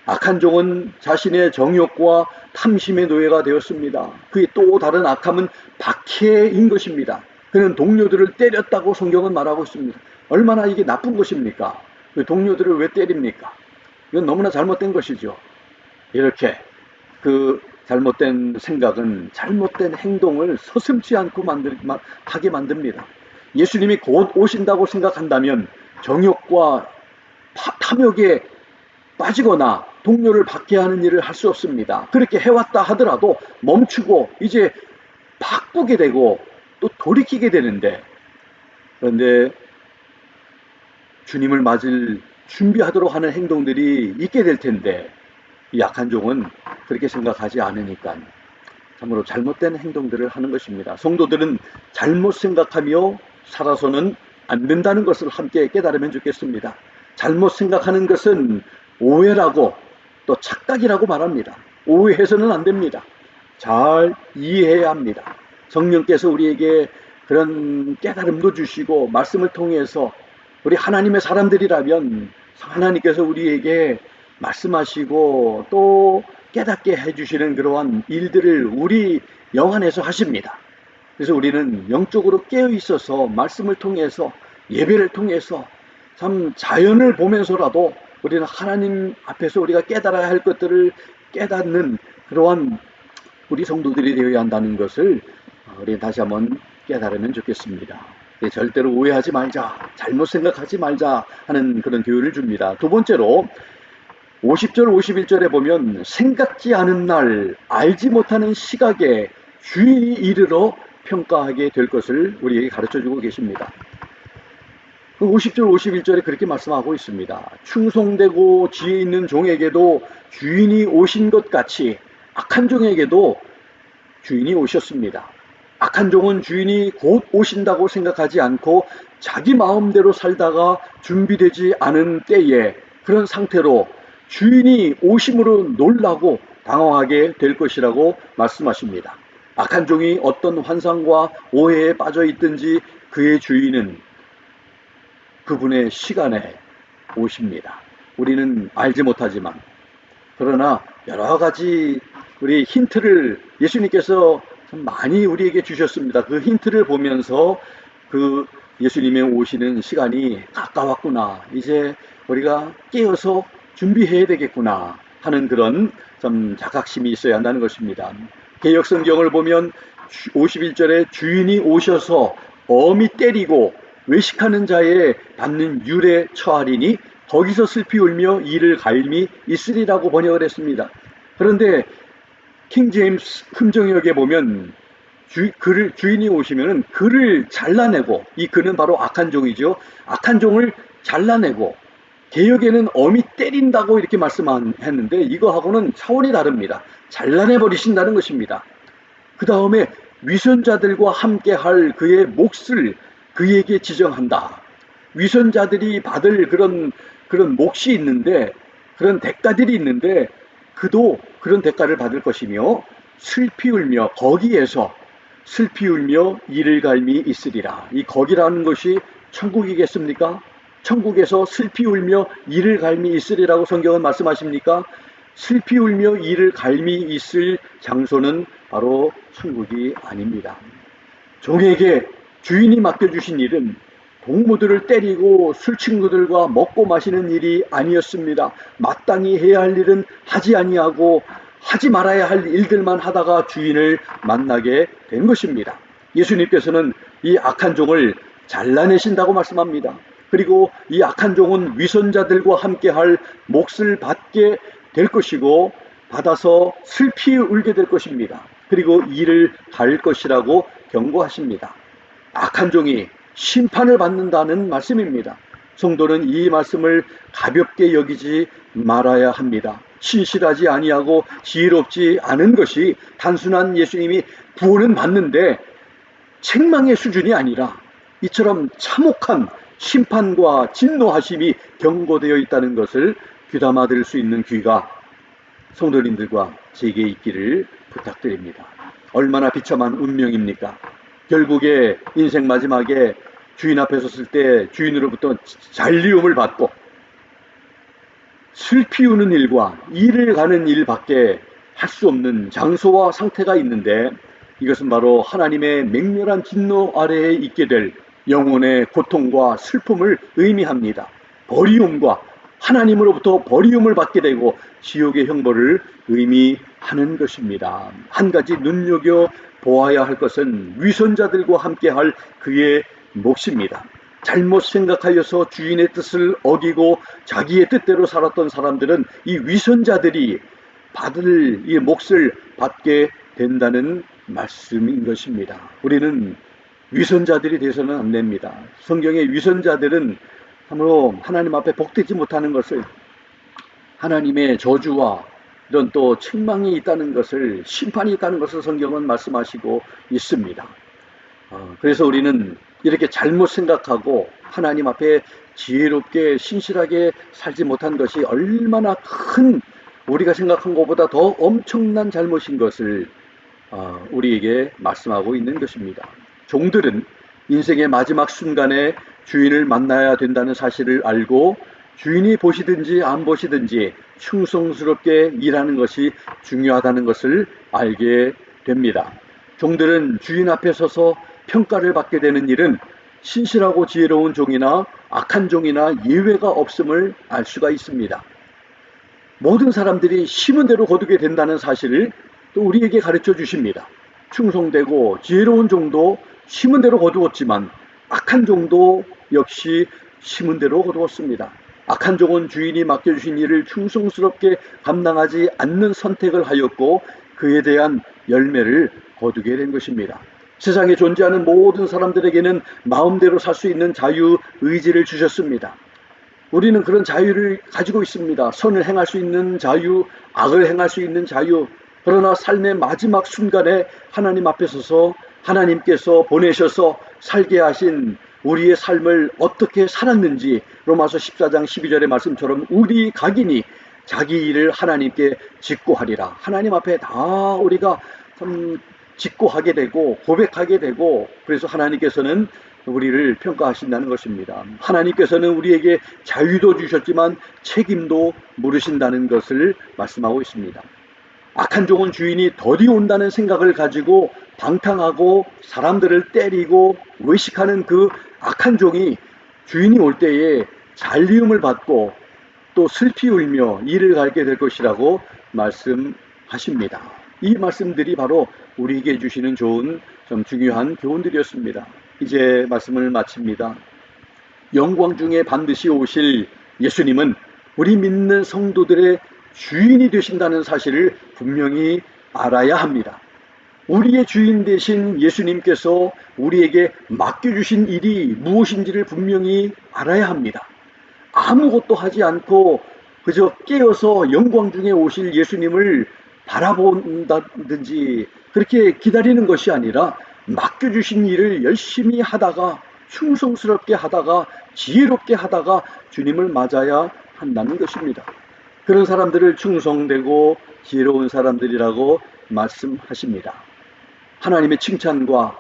악한 종은 자신의 정욕과 탐심의 노예가 되었습니다. 그의 또 다른 악함은 박해인 것입니다. 그는 동료들을 때렸다고 성경은 말하고 있습니다. 얼마나 이게 나쁜 것입니까? 동료들을 왜 때립니까? 이건 너무나 잘못된 것이죠. 이렇게 그 잘못된 생각은 잘못된 행동을 서슴지 않고 하게 만듭니다. 예수님이 곧 오신다고 생각한다면 정욕과 탐욕에 빠지거나 동료를 박해하는 일을 할 수 없습니다. 그렇게 해왔다 하더라도 멈추고 이제 바꾸게 되고 또 돌이키게 되는데, 그런데 주님을 맞을 준비하도록 하는 행동들이 있게 될 텐데, 이 약한 종은 그렇게 생각하지 않으니까 참으로 잘못된 행동들을 하는 것입니다. 성도들은 잘못 생각하며 살아서는 안 된다는 것을 함께 깨달으면 좋겠습니다. 잘못 생각하는 것은 오해라고 또 착각이라고 말합니다. 오해해서는 안 됩니다. 잘 이해해야 합니다. 성령께서 우리에게 그런 깨달음도 주시고 말씀을 통해서 우리 하나님의 사람들이라면 하나님께서 우리에게 말씀하시고 또 깨닫게 해주시는 그러한 일들을 우리 영 안에서 하십니다. 그래서 우리는 영적으로 깨어 있어서 말씀을 통해서 예배를 통해서 참 자연을 보면서라도 우리는 하나님 앞에서 우리가 깨달아야 할 것들을 깨닫는 그러한 우리 성도들이 되어야 한다는 것을 우리 다시 한번 깨달으면 좋겠습니다. 절대로 오해하지 말자, 잘못 생각하지 말자 하는 그런 교훈을 줍니다. 두 번째로 50절 51절에 보면 생각지 않은 날 알지 못하는 시각에 주인이 이르러 평가하게 될 것을 우리에게 가르쳐주고 계십니다. 50절 51절에 그렇게 말씀하고 있습니다. 충성되고 지혜 있는 종에게도 주인이 오신 것 같이 악한 종에게도 주인이 오셨습니다. 악한 종은 주인이 곧 오신다고 생각하지 않고 자기 마음대로 살다가 준비되지 않은 때에 그런 상태로 주인이 오심으로 놀라고 당황하게 될 것이라고 말씀하십니다. 악한 종이 어떤 환상과 오해에 빠져 있든지 그의 주인은 그분의 시간에 오십니다. 우리는 알지 못하지만, 그러나 여러 가지 우리 힌트를 예수님께서 참 많이 우리에게 주셨습니다. 그 힌트를 보면서 그 예수님의 오시는 시간이 가까웠구나, 이제 우리가 깨어서 준비해야 되겠구나 하는 그런 좀 자각심이 있어야 한다는 것입니다. 개역성경을 보면 51절에 주인이 오셔서 엄히 때리고 외식하는 자에 받는 율에 처하리니 거기서 슬피 울며 이를 갈미 있으리라고 번역을 했습니다. 그런데 킹 제임스 흠정역에 보면 주인이 오시면 그를 잘라내고, 이 그는 바로 악한 종이죠. 악한 종을 잘라내고, 개역에는 엄히 때린다고 이렇게 말씀했는데 이거하고는 차원이 다릅니다. 잘라내 버리신다는 것입니다. 그 다음에 위선자들과 함께 할 그의 몫을 그에게 지정한다. 위선자들이 받을 그런 몫이 있는데, 그런 대가들이 있는데 그도 그런 대가를 받을 것이며, 슬피 울며, 거기에서 슬피 울며 이를 갈미 있으리라. 이 거기라는 것이 천국이겠습니까? 천국에서 슬피 울며 이를 갈미 있으리라고 성경은 말씀하십니까? 슬피 울며 이를 갈미 있을 장소는 바로 천국이 아닙니다. 종에게 주인이 맡겨주신 일은 동무들을 때리고 술 친구들과 먹고 마시는 일이 아니었습니다. 마땅히 해야 할 일은 하지 아니하고 하지 말아야 할 일들만 하다가 주인을 만나게 된 것입니다. 예수님께서는 이 악한 종을 잘라내신다고 말씀합니다. 그리고 이 악한 종은 위선자들과 함께 할 몫을 받게 될 것이고 받아서 슬피 울게 될 것입니다. 그리고 이를 갈 것이라고 경고하십니다. 악한 종이 심판을 받는다는 말씀입니다. 성도는 이 말씀을 가볍게 여기지 말아야 합니다. 신실하지 아니하고 지혜롭지 않은 것이 단순한 예수님이 구원은 받는데 책망의 수준이 아니라 이처럼 참혹한 심판과 진노하심이 경고되어 있다는 것을 귀담아 들을 수 있는 귀가 성도님들과 제게 있기를 부탁드립니다. 얼마나 비참한 운명입니까? 결국에 인생 마지막에 주인 앞에 섰을 때 주인으로부터 잔리움을 받고 슬피우는 일과 일을 가는 일밖에 할 수 없는 장소와 상태가 있는데, 이것은 바로 하나님의 맹렬한 진노 아래에 있게 될 영혼의 고통과 슬픔을 의미합니다. 버리움과 하나님으로부터 버리움을 받게 되고 지옥의 형벌을 의미하는 것입니다. 한 가지 눈여겨보아야 할 것은 위선자들과 함께할 그의 몫입니다. 잘못 생각하여서 주인의 뜻을 어기고 자기의 뜻대로 살았던 사람들은 이 위선자들이 받을 이 몫을 받게 된다는 말씀인 것입니다. 우리는 위선자들이 돼서는 안 됩니다. 성경의 위선자들은 참으로 하나님 앞에 복되지 못하는 것을, 하나님의 저주와 이런 또 책망이 있다는 것을, 심판이 있다는 것을 성경은 말씀하시고 있습니다. 그래서 우리는 이렇게 잘못 생각하고 하나님 앞에 지혜롭게 신실하게 살지 못한 것이 얼마나 큰, 우리가 생각한 것보다 더 엄청난 잘못인 것을 우리에게 말씀하고 있는 것입니다. 종들은 인생의 마지막 순간에 주인을 만나야 된다는 사실을 알고 주인이 보시든지 안 보시든지 충성스럽게 일하는 것이 중요하다는 것을 알게 됩니다. 종들은 주인 앞에 서서 평가를 받게 되는 일은 신실하고 지혜로운 종이나 악한 종이나 예외가 없음을 알 수가 있습니다. 모든 사람들이 심은 대로 거두게 된다는 사실을 또 우리에게 가르쳐 주십니다. 충성되고 지혜로운 종도 심은 대로 거두었지만 악한 종도 역시 심은 대로 거두었습니다. 악한 종은 주인이 맡겨주신 일을 충성스럽게 감당하지 않는 선택을 하였고 그에 대한 열매를 거두게 된 것입니다. 세상에 존재하는 모든 사람들에게는 마음대로 살 수 있는 자유 의지를 주셨습니다. 우리는 그런 자유를 가지고 있습니다. 선을 행할 수 있는 자유, 악을 행할 수 있는 자유. 그러나 삶의 마지막 순간에 하나님 앞에 서서 하나님께서 보내셔서 살게 하신 우리의 삶을 어떻게 살았는지 로마서 14장 12절의 말씀처럼 우리 각인이 자기 일을 하나님께 직고하리라. 하나님 앞에 다 우리가 참 직고하게 되고 고백하게 되고, 그래서 하나님께서는 우리를 평가하신다는 것입니다. 하나님께서는 우리에게 자유도 주셨지만 책임도 물으신다는 것을 말씀하고 있습니다. 악한 종은 주인이 더디 온다는 생각을 가지고 방탕하고 사람들을 때리고 외식하는 그 악한 종이 주인이 올 때에 잔리움을 받고 또 슬피 울며 이를 갈게 될 것이라고 말씀하십니다. 이 말씀들이 바로 우리에게 주시는 좋은 좀 중요한 교훈들이었습니다. 이제 말씀을 마칩니다. 영광 중에 반드시 오실 예수님은 우리 믿는 성도들의 주인이 되신다는 사실을 분명히 알아야 합니다. 우리의 주인 되신 예수님께서 우리에게 맡겨주신 일이 무엇인지를 분명히 알아야 합니다. 아무것도 하지 않고 그저 깨어서 영광 중에 오실 예수님을 바라본다든지 그렇게 기다리는 것이 아니라 맡겨주신 일을 열심히 하다가 충성스럽게 하다가 지혜롭게 하다가 주님을 맞아야 한다는 것입니다. 그런 사람들을 충성되고 지혜로운 사람들이라고 말씀하십니다. 하나님의 칭찬과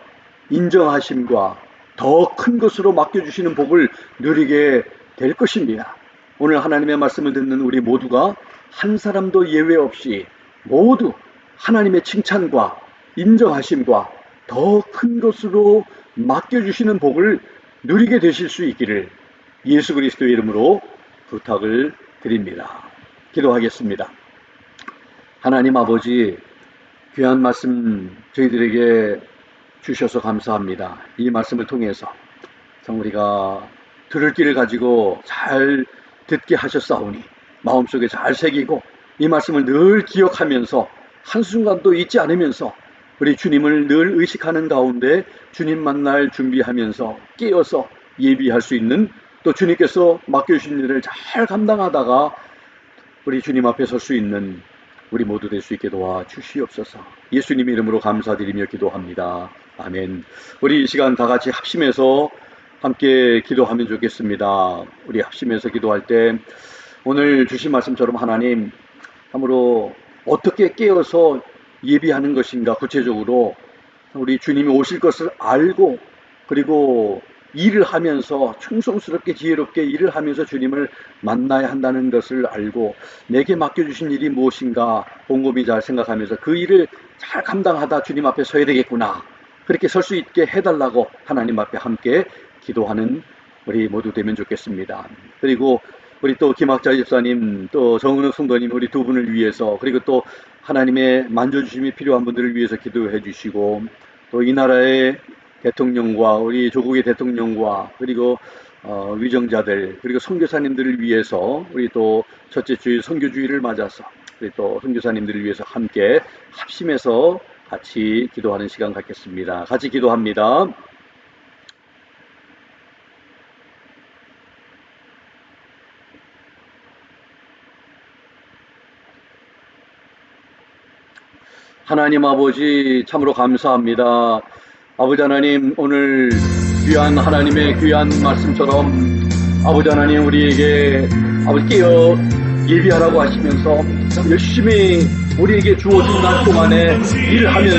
인정하심과 더 큰 것으로 맡겨주시는 복을 누리게 될 것입니다. 오늘 하나님의 말씀을 듣는 우리 모두가 한 사람도 예외 없이 모두 하나님의 칭찬과 인정하심과 더 큰 것으로 맡겨주시는 복을 누리게 되실 수 있기를 예수 그리스도의 이름으로 부탁을 드립니다. 기도하겠습니다. 하나님 아버지, 귀한 말씀 저희들에게 주셔서 감사합니다. 이 말씀을 통해서 참 우리가 들을 길을 가지고 잘 듣게 하셨사오니 마음속에 잘 새기고 이 말씀을 늘 기억하면서 한순간도 잊지 않으면서 우리 주님을 늘 의식하는 가운데 주님 만날 준비하면서 깨어서 예비할 수 있는 또 주님께서 맡겨주신 일을 잘 감당하다가 우리 주님 앞에 설 수 있는 우리 모두 될 수 있게 도와주시옵소서. 예수님 이름으로 감사드리며 기도합니다. 아멘. 우리 이 시간 다 같이 합심해서 함께 기도하면 좋겠습니다. 우리 합심해서 기도할 때 오늘 주신 말씀처럼 하나님 참으로 어떻게 깨어서 예비하는 것인가, 구체적으로 우리 주님이 오실 것을 알고 그리고 일을 하면서 충성스럽게 지혜롭게 일을 하면서 주님을 만나야 한다는 것을 알고 내게 맡겨주신 일이 무엇인가 곰곰이 잘 생각하면서 그 일을 잘 감당하다 주님 앞에 서야 되겠구나, 그렇게 설 수 있게 해달라고 하나님 앞에 함께 기도하는 우리 모두 되면 좋겠습니다. 그리고 우리 또 김학자 집사님, 또 정은욱 성도님, 우리 두 분을 위해서, 그리고 또 하나님의 만져주심이 필요한 분들을 위해서 기도해 주시고, 또 이 나라의 대통령과 우리 조국의 대통령과 그리고 위정자들, 그리고 선교사님들을 위해서, 우리 또 첫째 주일 선교주의를 맞아서 우리 또 선교사님들을 위해서 함께 합심해서 같이 기도하는 시간 갖겠습니다. 같이 기도합니다. 하나님 아버지 참으로 감사합니다. 아버지 하나님, 오늘 귀한 하나님의 귀한 말씀처럼 아버지 하나님 우리에게 아버지 깨어 예비하라고 하시면서 열심히 우리에게 주어진 날 동안에 일을 하면서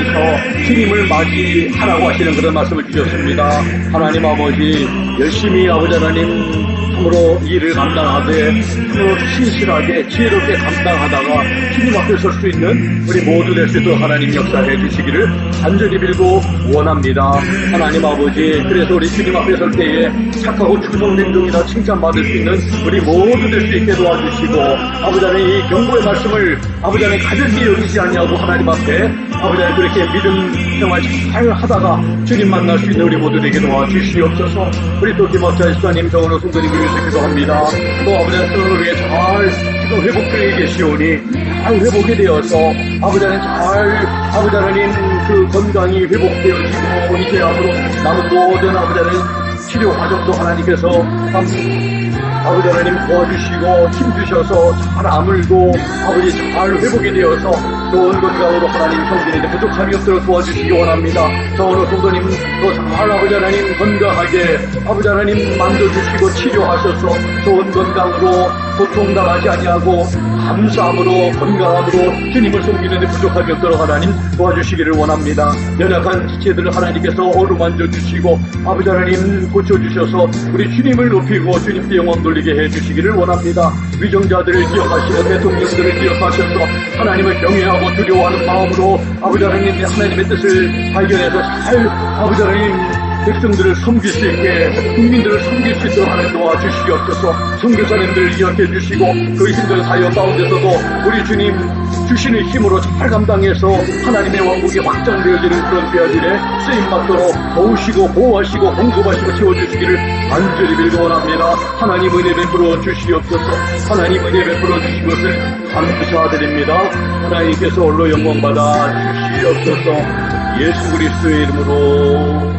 주님을 맞이하라고 하시는 그런 말씀을 주셨습니다. 하나님 아버지, 열심히 아버지 하나님 참으로 일을 감당하되 참으로 신실하게 지혜롭게 감당하다가 주님 앞에 설 수 있는 우리 모두 될 수 있도록 하나님 역사해 주시기를 간절히 빌고 원합니다. 하나님 아버지, 그래서 우리 주님 앞에 설 때에 착하고 충성된 종이라 칭찬받을 수 있는 우리 모두 될 수 있게 도와주시고, 아버지 하나님 이 경고의 말씀을 아버지 하나님 가볍게 여기지 아니하고 하나님 앞에 아버지 하나님 그렇게 믿음 생활 잘 하다가 주님 만날 수 있는 우리 모두 되게 도와주시옵소서. 우리 또 김학자 집사님, 정은호 성도님 위해서 기도합니다. 또 아버지 하나님 위해 잘 지금 회복되어 계시오니 잘 회복이 되어서 아버지 하나님 아버지 하나님 그 건강이 회복되어지고 이제 앞으로 남은 모든 아버지 하나님 치료 과정도 하나님께서 아버지 하나님 도와주시고 힘주셔서 잘 아물고 아버지 잘 회복이 되어서 좋은 건강으로 하나님 성전에 부족함이 없도록 도와주시기 원합니다. 정원호 성도님도 잘 아버지 하나님 건강하게 아버지 하나님 만져주시고 치료하셔서 좋은 건강으로 고통당하지 아니하고 감사함으로 건강함으로 주님을 섬기는 데 부족함이 없도록 하나님 도와주시기를 원합니다. 연약한 지체들을 하나님께서 어루만져 주시고 아버지 하나님 고쳐주셔서 우리 주님을 높이고 주님께 영광 돌리게 해주시기를 원합니다. 위정자들을 기억하시고 대통령들을 기억하셔서 하나님을 경외하고 두려워하는 마음으로 아버지 하나님의 뜻을 발견해서 잘 아버지 하나님 백성들을 섬길 수 있게 국민들을 섬길 수 있도록 하나님 도와주시옵소서. 선교사님들을 기억해 주시고 그 힘든 사역 가운데서도 우리 주님 주시는 힘으로 잘 감당해서 하나님의 왕국이 확장되어지는 그런 때들에 쓰임받도록 도우시고 보호하시고 공급하시고 채워주시기를 간절히 빌고 원합니다. 하나님 은혜 베풀어 주시옵소서. 하나님 은혜 베풀어 주신 것을 감사드립니다. 하나님께서 홀로 영광받아 주시옵소서. 예수 그리스도의 이름으로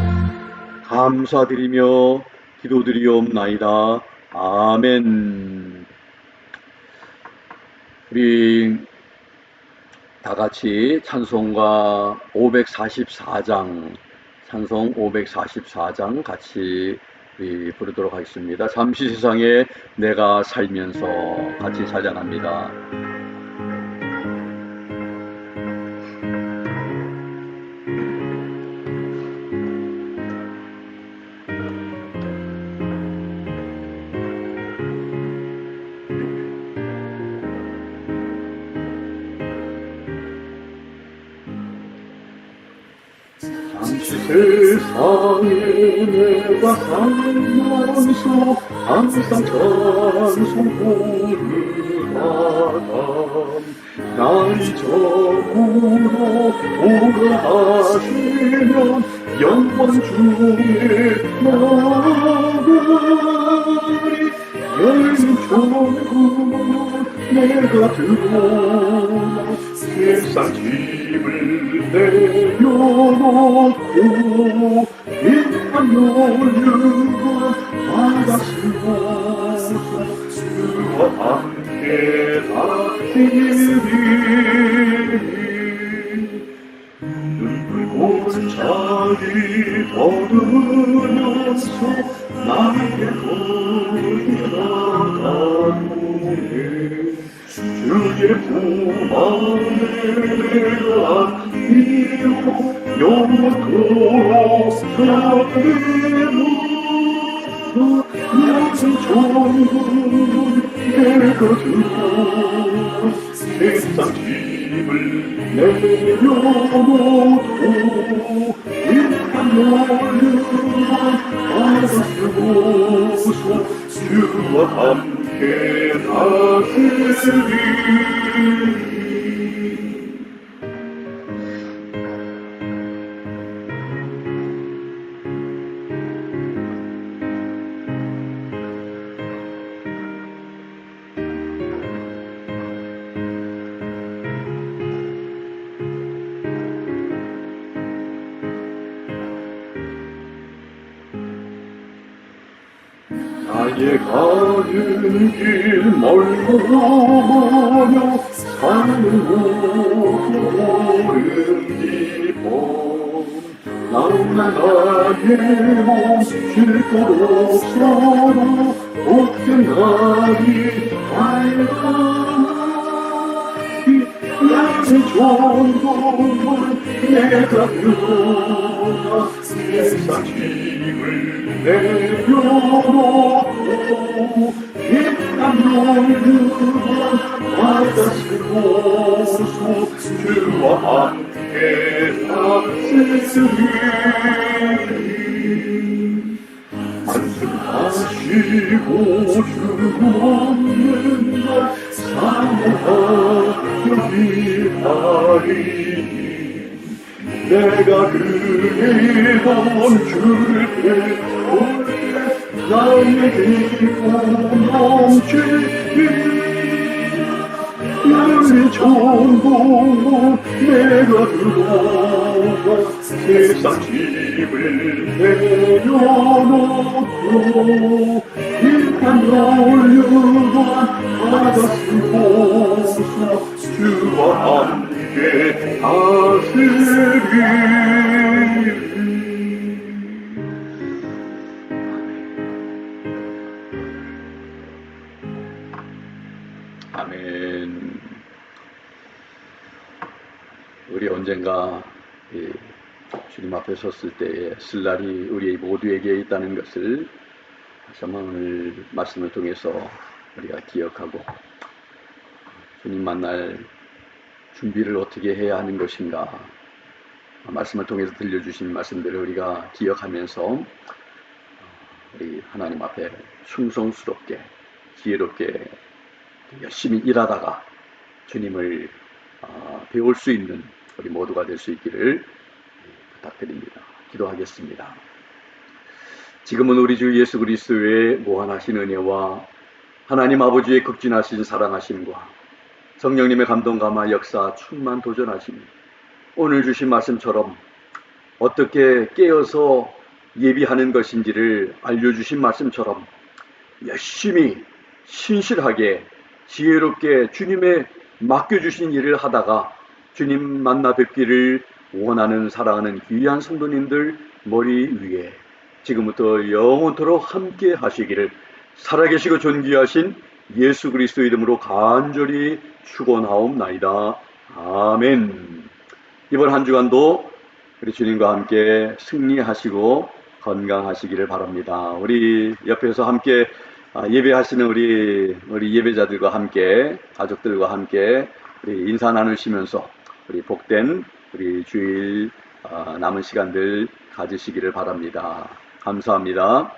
감사드리며 기도드리옵나이다. 아멘. 우리 다 같이 찬송가 544장, 찬송 544장 같이 부르도록 하겠습니다. 잠시 세상에 내가 살면서 같이 찬양합니다. 세상에 내가 살면서 항상 찬송부르다가 나이 적으로 오라하시면 영원 중에 나으리 열정으로 내가 들어와 세상 짐을 내려놓고 인간 여유가 받아쓰고 주와 함께 다스리리 골짜기 더듬으면서 나에게 걸어가노니 주의 품 안에 내가 안기고 영원토록 살리무 나의 전부 내가 들고 세상 짐을 내려놓고 일한 놀유만 받아쓰고서 주와 함께 다스리리 나의 가는 길 멀고 머며 산은 오른 깊어 나오나 나의 몸 쉴곳 없어도 복된 날이 밝아나리 나의 전부를 내가 들어가 세상 짐을 내려놓고 일단 놀유만 받아쓰고서 주와 함께 다스리리 안승하시고 주 없는 날 사모하여 기다리니 내가 그리던 주를 배우네 나의 기쁨 넘치니 나의 전부 내가 들어가 세상 짐을 내려놓고 일단 놀유만 받아쓰고서 주와 함께 다스리리 아멘. 우리 언젠가 주님 앞에 섰을 때에 쓸 날이 우리 모두에게 있다는 것을 다시 한번 오늘 말씀을 통해서 우리가 기억하고 주님 만날 준비를 어떻게 해야 하는 것인가 말씀을 통해서 들려주신 말씀들을 우리가 기억하면서 우리 하나님 앞에 충성스럽게 지혜롭게 열심히 일하다가 주님을 배울 수 있는 우리 모두가 될 수 있기를 부탁드립니다. 기도하겠습니다. 지금은 우리 주 예수 그리스도의 무한하신 은혜와 하나님 아버지의 극진하신 사랑하심과 성령님의 감동 감화 역사 충만 도전하심 오늘 주신 말씀처럼 어떻게 깨어서 예비하는 것인지를 알려주신 말씀처럼 열심히 신실하게 지혜롭게 주님의 맡겨주신 일을 하다가 주님 만나 뵙기를 원하는 사랑하는 귀한 성도님들 머리 위에 지금부터 영원토록 함께 하시기를 살아계시고 존귀하신 예수 그리스도 이름으로 간절히 축원하옵나이다. 아멘. 이번 한 주간도 우리 주님과 함께 승리하시고 건강하시기를 바랍니다. 우리 옆에서 함께 예배하시는 우리 예배자들과 함께 가족들과 함께 우리 인사 나누시면서 우리 복된 우리 주일 남은 시간들 가지시기를 바랍니다. 감사합니다.